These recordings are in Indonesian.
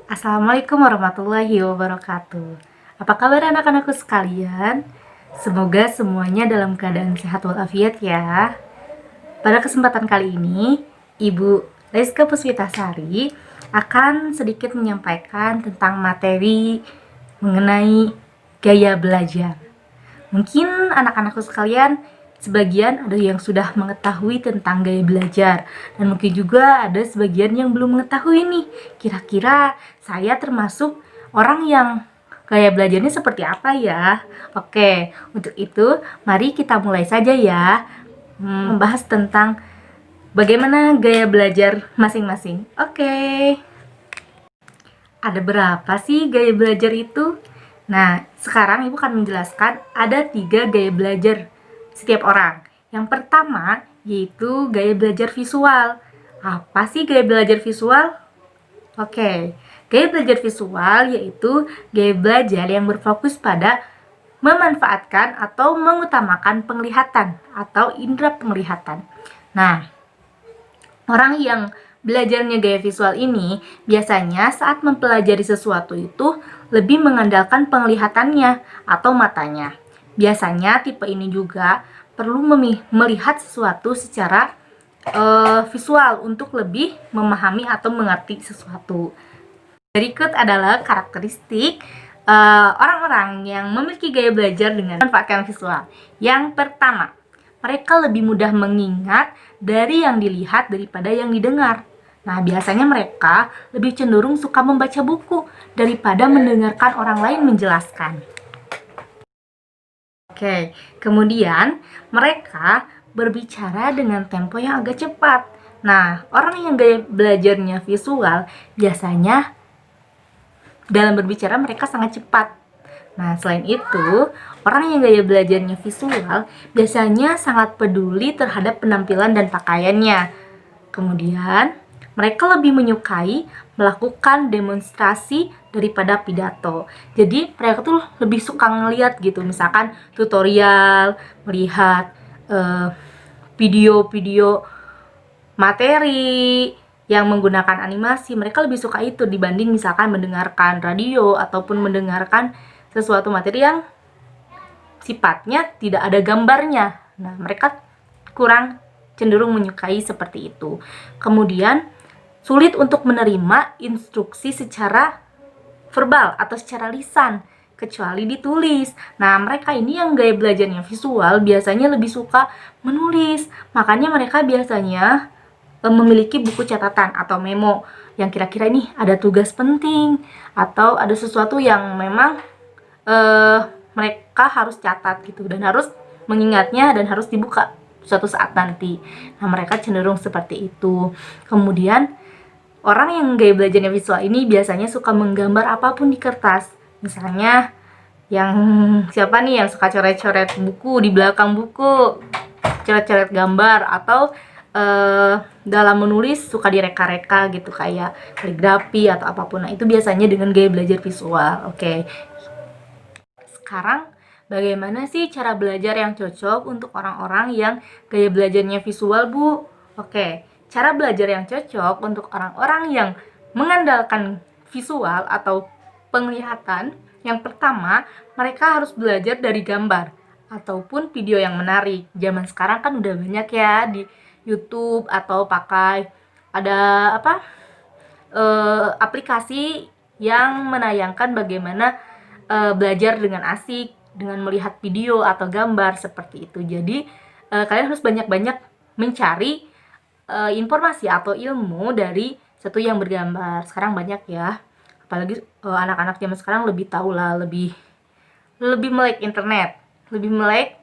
Assalamualaikum warahmatullahi wabarakatuh. Apa kabar anak-anakku sekalian? Semoga semuanya dalam keadaan sehat walafiat ya. Pada kesempatan kali ini, Ibu Rizka Puspitasari akan sedikit menyampaikan tentang materi mengenai gaya belajar. Mungkin anak-anakku sekalian sebagian ada yang sudah mengetahui tentang gaya belajar dan mungkin juga ada sebagian yang belum mengetahui nih. Kira-kira saya termasuk orang yang gaya belajarnya seperti apa ya? Oke, untuk itu mari kita mulai saja ya. Membahas tentang bagaimana gaya belajar masing-masing. Oke. Ada berapa sih gaya belajar itu? Nah, sekarang Ibu akan menjelaskan ada 3 gaya belajar setiap orang. Yang pertama yaitu gaya belajar visual. Apa sih gaya belajar visual? Oke, gaya belajar visual yaitu gaya belajar yang berfokus pada memanfaatkan atau mengutamakan penglihatan atau indera penglihatan. Nah, orang yang belajarnya gaya visual ini biasanya saat mempelajari sesuatu itu lebih mengandalkan penglihatannya atau matanya. Biasanya tipe ini juga perlu melihat sesuatu secara visual untuk lebih memahami atau mengerti sesuatu. Berikut adalah karakteristik orang-orang yang memiliki gaya belajar dengan memanfaatkan visual. Yang pertama, mereka lebih mudah mengingat dari yang dilihat daripada yang didengar. Nah, biasanya mereka lebih cenderung suka membaca buku daripada mendengarkan orang lain menjelaskan. Oke, kemudian mereka berbicara dengan tempo yang agak cepat. Nah, orang yang gaya belajarnya visual biasanya dalam berbicara mereka sangat cepat. Nah, selain itu, orang yang gaya belajarnya visual biasanya sangat peduli terhadap penampilan dan pakaiannya. Kemudian, mereka lebih menyukai melakukan demonstrasi daripada pidato. Jadi, mereka tuh lebih suka ngeliat gitu, misalkan tutorial, melihat video-video materi yang menggunakan animasi. Mereka lebih suka itu dibanding misalkan mendengarkan radio ataupun mendengarkan sesuatu materi yang sifatnya tidak ada gambarnya. Nah, mereka kurang cenderung menyukai seperti itu. Kemudian, sulit untuk menerima instruksi secara verbal atau secara lisan, kecuali ditulis. Nah, mereka ini yang gaya belajarnya visual biasanya lebih suka menulis. Makanya mereka biasanya memiliki buku catatan atau memo yang kira-kira ini ada tugas penting atau ada sesuatu yang memang mereka harus catat gitu dan harus mengingatnya dan harus dibuka suatu saat nanti. Nah, mereka cenderung seperti itu. Kemudian orang yang gaya belajarnya visual ini biasanya suka menggambar apapun di kertas. Misalnya yang siapa nih yang suka coret-coret buku di belakang buku, coret-coret gambar, atau dalam menulis suka direka-reka gitu kayak kaligrafi atau apapun. Nah, itu biasanya dengan gaya belajar visual. Oke. Sekarang bagaimana sih cara belajar yang cocok untuk orang-orang yang gaya belajarnya visual, Bu? Oke, cara belajar yang cocok untuk orang-orang yang mengandalkan visual atau penglihatan, yang pertama, mereka harus belajar dari gambar ataupun video yang menarik. Zaman sekarang kan udah banyak ya di YouTube atau pakai ada aplikasi yang menayangkan bagaimana belajar dengan asik dengan melihat video atau gambar seperti itu. Jadi kalian harus banyak-banyak mencari informasi atau ilmu dari satu yang bergambar. Sekarang banyak ya, apalagi anak-anak zaman sekarang lebih tahu lah, lebih melek internet, lebih melek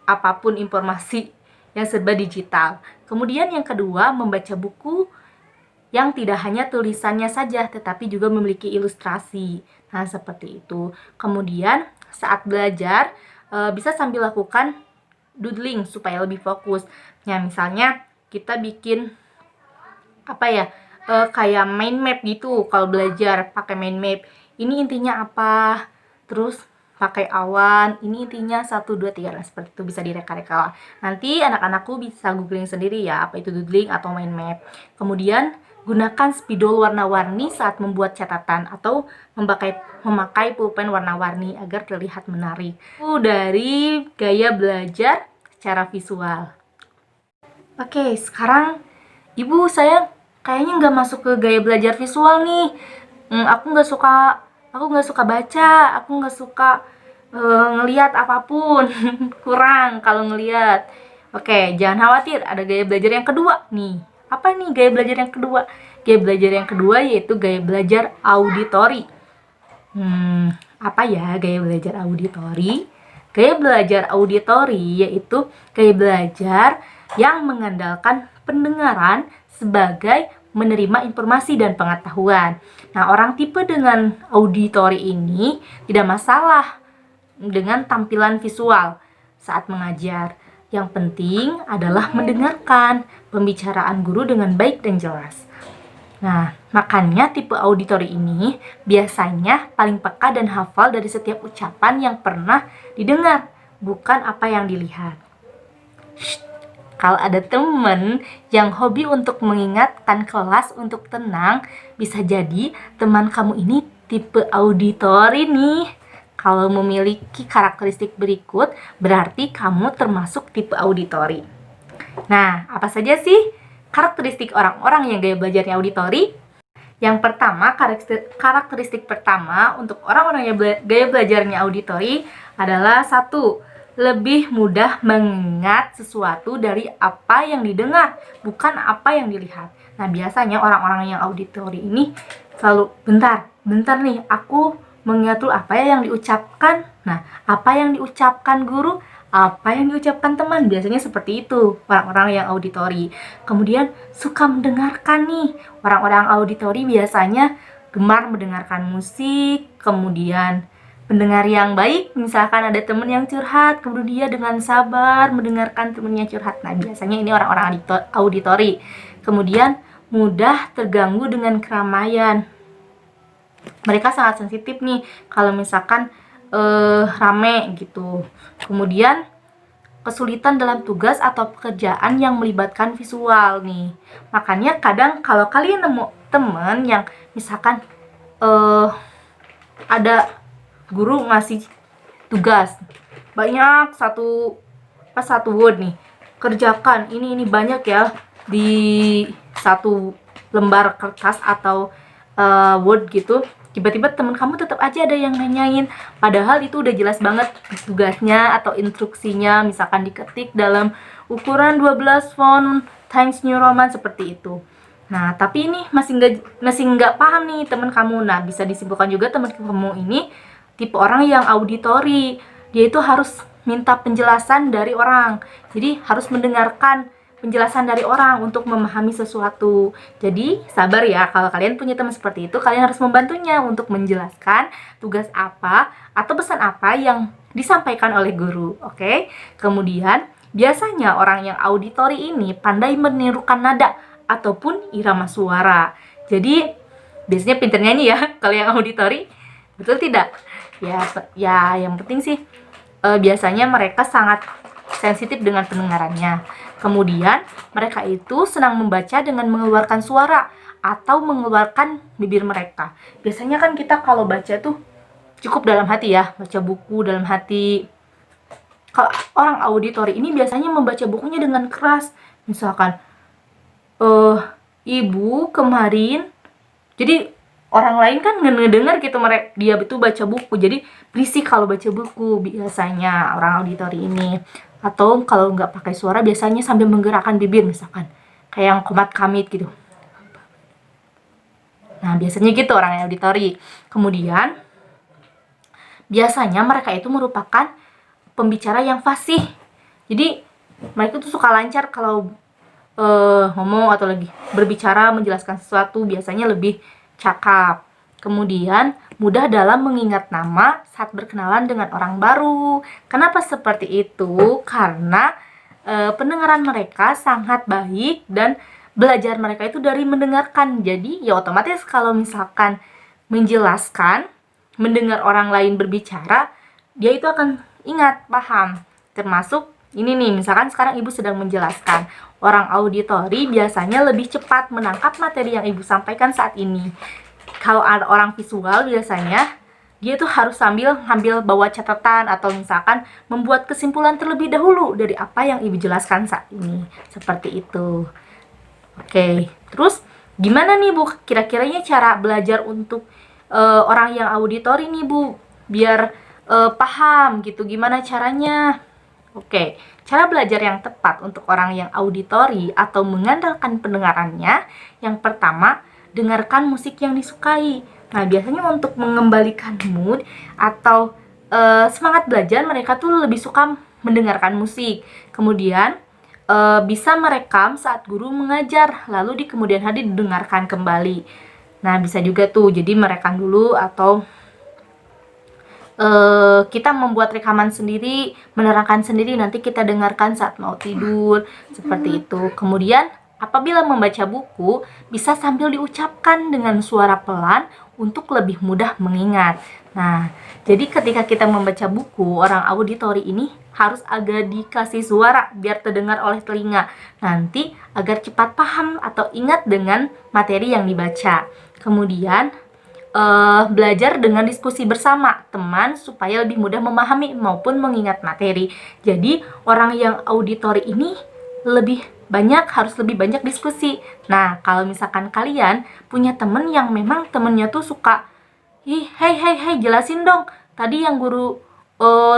apapun informasi yang serba digital. Kemudian yang kedua, membaca buku yang tidak hanya tulisannya saja tetapi juga memiliki ilustrasi. Nah, seperti itu. Kemudian saat belajar bisa sambil lakukan doodling supaya lebih fokus. Ya, misalnya kita bikin kayak mind map gitu. Kalau belajar pakai mind map, ini intinya apa? Terus pakai awan, ini intinya 1, 2, 3. Nah, seperti itu bisa direka-reka. Nanti anak-anakku bisa googling sendiri ya, apa itu doodling atau mind map. Kemudian Gunakan spidol warna-warni saat membuat catatan atau memakai pulpen warna-warni agar terlihat menarik. Itu dari gaya belajar secara visual. Oke, sekarang Ibu, saya kayaknya nggak masuk ke gaya belajar visual nih. Aku nggak suka baca, aku nggak suka ngelihat apapun. Kurang kalau ngelihat. Oke, jangan khawatir, ada gaya belajar yang kedua nih. Apa nih gaya belajar yang kedua? Gaya belajar yang kedua yaitu gaya belajar auditori. Apa ya gaya belajar auditori? Gaya belajar auditori yaitu gaya belajar yang mengandalkan pendengaran sebagai menerima informasi dan pengetahuan. Nah, orang tipe dengan auditori ini tidak masalah dengan tampilan visual saat mengajar. Yang penting adalah mendengarkan pembicaraan guru dengan baik dan jelas. Nah, makanya tipe auditori ini biasanya paling peka dan hafal dari setiap ucapan yang pernah didengar, bukan apa yang dilihat. Kalau ada teman yang hobi untuk mengingatkan kelas untuk tenang, bisa jadi teman kamu ini tipe auditori nih. Kalau memiliki karakteristik berikut, berarti kamu termasuk tipe auditori. Nah, apa saja sih karakteristik orang-orang yang gaya belajarnya auditori? Yang pertama, karakteristik pertama untuk orang-orang yang gaya belajarnya auditori adalah 1. Lebih mudah mengingat sesuatu dari apa yang didengar, bukan apa yang dilihat. Nah, biasanya orang-orang yang auditori ini selalu, bentar nih, aku mengingat dulu apa ya yang diucapkan. Nah, apa yang diucapkan guru, apa yang diucapkan teman, biasanya seperti itu orang-orang yang auditori. Kemudian suka mendengarkan nih, orang-orang auditori biasanya gemar mendengarkan musik. Kemudian pendengar yang baik, misalkan ada teman yang curhat, kemudian dia dengan sabar mendengarkan temannya curhat. Nah, biasanya ini orang-orang auditori. Kemudian mudah terganggu dengan keramaian. Mereka sangat sensitif nih kalau misalkan rame gitu. Kemudian kesulitan dalam tugas atau pekerjaan yang melibatkan visual nih. Makanya kadang kalau kalian nemu temen yang misalkan ada guru ngasih tugas banyak satu word nih, kerjakan ini banyak ya di satu lembar kertas atau word gitu. Tiba-tiba teman kamu tetap aja ada yang nanyain, padahal itu udah jelas banget tugasnya atau instruksinya, misalkan diketik dalam ukuran 12 font Times New Roman seperti itu. Nah, tapi ini masih nggak paham nih teman kamu. Nah, bisa disimpulkan juga teman kamu ini tipe orang yang auditori. Dia itu harus minta penjelasan dari orang. Jadi harus mendengarkan penjelasan dari orang untuk memahami sesuatu. Jadi sabar ya, kalau kalian punya teman seperti itu, kalian harus membantunya untuk menjelaskan tugas apa atau pesan apa yang disampaikan oleh guru. Oke? Kemudian biasanya orang yang auditori ini pandai menirukan nada ataupun irama suara. Jadi biasanya pinter nyanyi ya kalau yang auditori. Betul tidak? Ya yang penting sih biasanya mereka sangat sensitif dengan pendengarannya. Kemudian mereka itu senang membaca dengan mengeluarkan suara atau mengeluarkan bibir mereka. Biasanya kan kita kalau baca tuh cukup dalam hati ya, baca buku dalam hati. Kalau orang auditori ini biasanya membaca bukunya dengan keras. Misalkan ibu kemarin, jadi orang lain kan ngedengar gitu dia itu baca buku, jadi berisik kalau baca buku biasanya orang auditori ini. Atau kalau nggak pakai suara biasanya sambil menggerakkan bibir, misalkan kayak yang komat kamit gitu. Nah, biasanya gitu orang yang auditori. Kemudian biasanya mereka itu merupakan pembicara yang fasih. Jadi mereka tuh suka lancar kalau ngomong atau lagi berbicara menjelaskan sesuatu, biasanya lebih cakap. Kemudian mudah dalam mengingat nama saat berkenalan dengan orang baru. Kenapa seperti itu? Karena pendengaran mereka sangat baik dan belajar mereka itu dari mendengarkan. Jadi ya otomatis kalau misalkan menjelaskan, mendengar orang lain berbicara, dia itu akan ingat, paham. Termasuk Ini nih, misalkan sekarang ibu sedang menjelaskan. Orang auditori biasanya lebih cepat menangkap materi yang ibu sampaikan saat ini. Kalau ada orang visual biasanya dia tuh harus sambil ngambil bawa catatan atau misalkan membuat kesimpulan terlebih dahulu dari apa yang ibu jelaskan saat ini. Seperti itu. Oke, terus gimana nih Bu? Kira-kiranya cara belajar untuk orang yang auditori nih Bu, biar paham gitu. Gimana caranya? Oke, cara belajar yang tepat untuk orang yang auditori atau mengandalkan pendengarannya, yang pertama, dengarkan musik yang disukai. Nah, biasanya untuk mengembalikan mood atau semangat belajar, mereka tuh lebih suka mendengarkan musik. Kemudian, bisa merekam saat guru mengajar, lalu di kemudian hari didengarkan kembali. Nah, bisa juga tuh, jadi merekam dulu atau kita membuat rekaman sendiri, menerangkan sendiri, nanti kita dengarkan saat mau tidur, seperti itu. Kemudian, apabila membaca buku, bisa sambil diucapkan dengan suara pelan untuk lebih mudah mengingat. Nah, jadi ketika kita membaca buku, orang auditori ini harus agak dikasih suara biar terdengar oleh telinga. Nanti agar cepat paham atau ingat dengan materi yang dibaca. Kemudian, belajar dengan diskusi bersama teman supaya lebih mudah memahami maupun mengingat materi. Jadi orang yang auditori ini harus lebih banyak diskusi. Nah, kalau misalkan kalian punya temen yang memang temennya tuh suka, hey, jelasin dong, tadi yang guru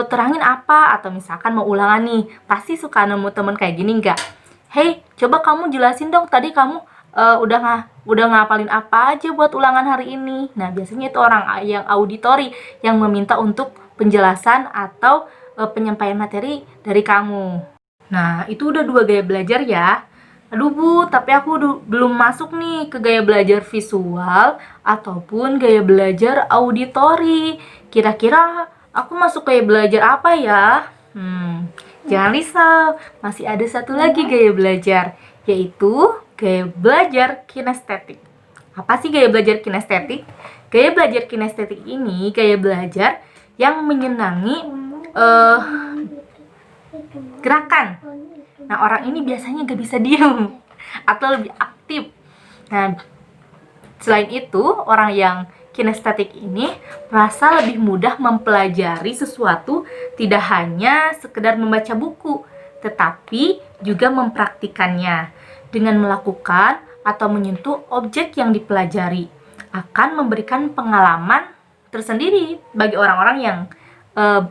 terangin apa, atau misalkan mau ulangan nih, pasti suka nemu temen kayak gini nggak? Hey, coba kamu jelasin dong, tadi kamu udah ngapalin apa aja buat ulangan hari ini. Nah, biasanya itu orang yang auditori yang meminta untuk penjelasan atau penyampaian materi dari kamu. Nah, itu udah 2 gaya belajar ya. Aduh Bu, tapi aku belum masuk nih ke gaya belajar visual ataupun gaya belajar auditori. Kira-kira aku masuk gaya belajar apa ya? Jangan risau, masih ada satu lagi gaya belajar, yaitu gaya belajar kinestetik. Apa sih gaya belajar kinestetik? Gaya belajar kinestetik ini gaya belajar yang menyenangi gerakan. Nah, orang ini biasanya gak bisa diem atau lebih aktif. Nah, selain itu, orang yang kinestetik ini merasa lebih mudah mempelajari sesuatu, tidak hanya sekedar membaca buku, tetapi juga mempraktikannya dengan melakukan atau menyentuh objek yang dipelajari, akan memberikan pengalaman tersendiri bagi orang-orang yang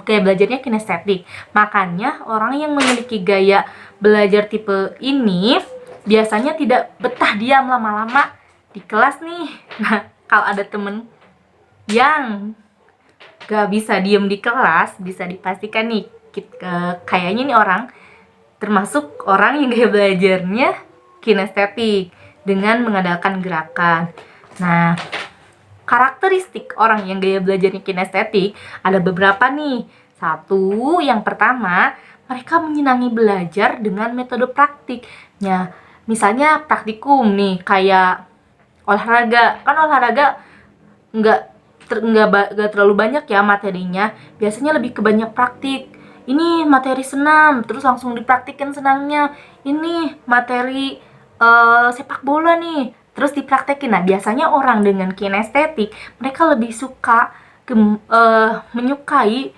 gaya belajarnya kinestetik. Makanya orang yang memiliki gaya belajar tipe ini biasanya tidak betah diam lama-lama di kelas nih. Nah, kalau ada temen yang gak bisa diem di kelas, bisa dipastikan nih kayaknya nih orang termasuk orang yang gaya belajarnya kinestetik dengan mengandalkan gerakan. Nah, karakteristik orang yang gaya belajarnya kinestetik ada beberapa nih. Satu, yang pertama, mereka menyenangi belajar dengan metode praktik. Nah, misalnya praktikum nih, kayak olahraga. Kan olahraga nggak terlalu banyak ya materinya. Biasanya lebih ke banyak praktik. Ini materi senam, terus langsung dipraktikin senamnya. Ini materi sepak bola nih, terus dipraktekin. Nah, biasanya orang dengan kinestetik mereka lebih suka menyukai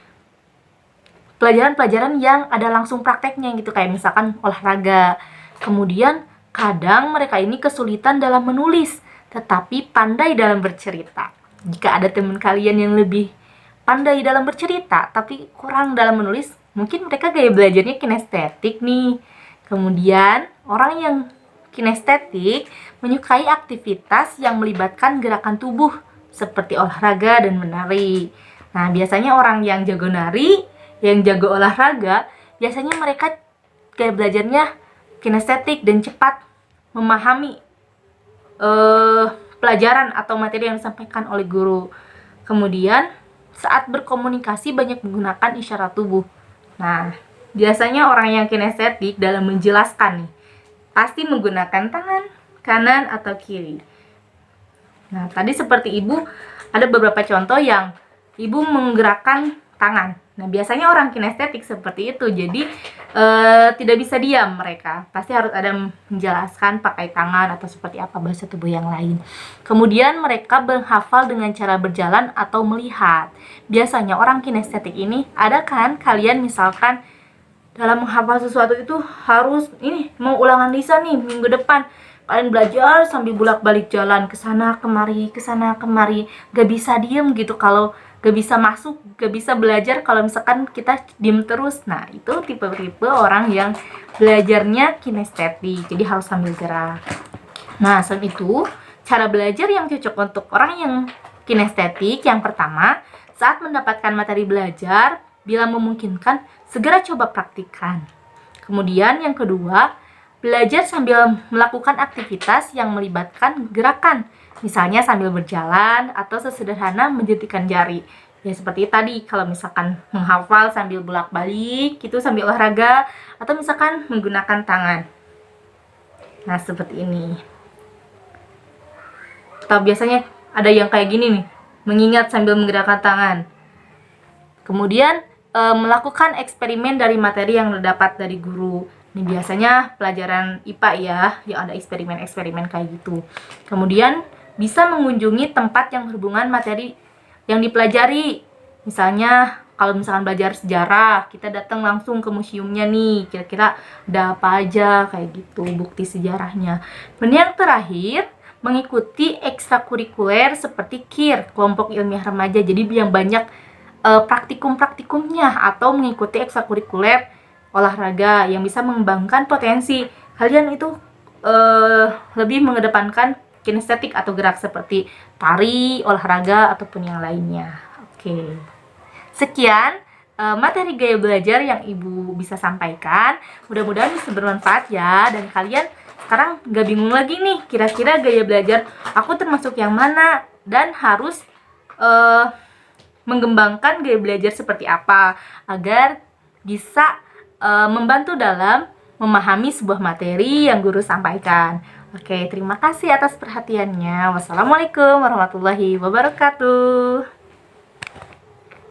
pelajaran-pelajaran yang ada langsung prakteknya gitu, kayak misalkan olahraga. Kemudian kadang mereka ini kesulitan dalam menulis tetapi pandai dalam bercerita. Jika ada teman kalian yang lebih pandai dalam bercerita tapi kurang dalam menulis, mungkin mereka gaya belajarnya kinestetik nih. Kemudian orang yang kinestetik menyukai aktivitas yang melibatkan gerakan tubuh seperti olahraga dan menari. Nah, biasanya orang yang jago nari, yang jago olahraga, biasanya mereka gaya belajarnya kinestetik dan cepat memahami pelajaran atau materi yang disampaikan oleh guru. Kemudian saat berkomunikasi banyak menggunakan isyarat tubuh. Nah, biasanya orang yang kinestetik dalam menjelaskan nih pasti menggunakan tangan kanan atau kiri. Nah, tadi seperti ibu ada beberapa contoh yang ibu menggerakkan tangan. Nah, biasanya orang kinestetik seperti itu, jadi tidak bisa diam mereka. Pasti harus ada menjelaskan pakai tangan atau seperti apa bahasa tubuh yang lain. Kemudian mereka menghafal dengan cara berjalan atau melihat. Biasanya orang kinestetik ini, ada kan kalian misalkan dalam menghafal sesuatu itu harus ini mau ulangan lisan nih minggu depan, kalian belajar sambil bolak-balik jalan ke sana kemari, gak bisa diem gitu. Kalau gak bisa masuk, gak bisa belajar kalau misalkan kita diem terus. Nah, itu tipe-tipe orang yang belajarnya kinestetik, jadi harus sambil gerak. Nah, selain itu, cara belajar yang cocok untuk orang yang kinestetik, yang pertama, saat mendapatkan materi belajar, bila memungkinkan, segera coba praktikkan. Kemudian yang kedua, belajar sambil melakukan aktivitas yang melibatkan gerakan, misalnya sambil berjalan atau sesederhana menjentikan jari. Ya seperti tadi, kalau misalkan menghafal sambil bolak-balik, gitu sambil olahraga, atau misalkan menggunakan tangan. Nah, seperti ini. Atau biasanya ada yang kayak gini nih, mengingat sambil menggerakkan tangan. Kemudian melakukan eksperimen dari materi yang didapat dari guru. Ini biasanya pelajaran IPA ya, yang ada eksperimen-eksperimen kayak gitu. Kemudian bisa mengunjungi tempat yang berhubungan materi yang dipelajari. Misalnya kalau misalkan belajar sejarah, kita datang langsung ke museumnya nih, kira-kira ada apa aja kayak gitu, bukti sejarahnya. Dan yang terakhir, mengikuti ekstrakurikuler seperti KIR, kelompok ilmiah remaja. Jadi yang banyak praktikum-praktikumnya, atau mengikuti ekstrakurikuler olahraga yang bisa mengembangkan potensi kalian itu lebih mengedepankan kinestetik atau gerak seperti tari, olahraga, ataupun yang lainnya. Oke. Sekian materi gaya belajar yang Ibu bisa sampaikan. Mudah-mudahan bisa bermanfaat ya, dan kalian sekarang gak bingung lagi nih, kira-kira gaya belajar aku termasuk yang mana, dan harus mengembangkan gaya belajar seperti apa agar bisa membantu dalam memahami sebuah materi yang guru sampaikan. Oke, terima kasih atas perhatiannya. Wassalamualaikum warahmatullahi wabarakatuh.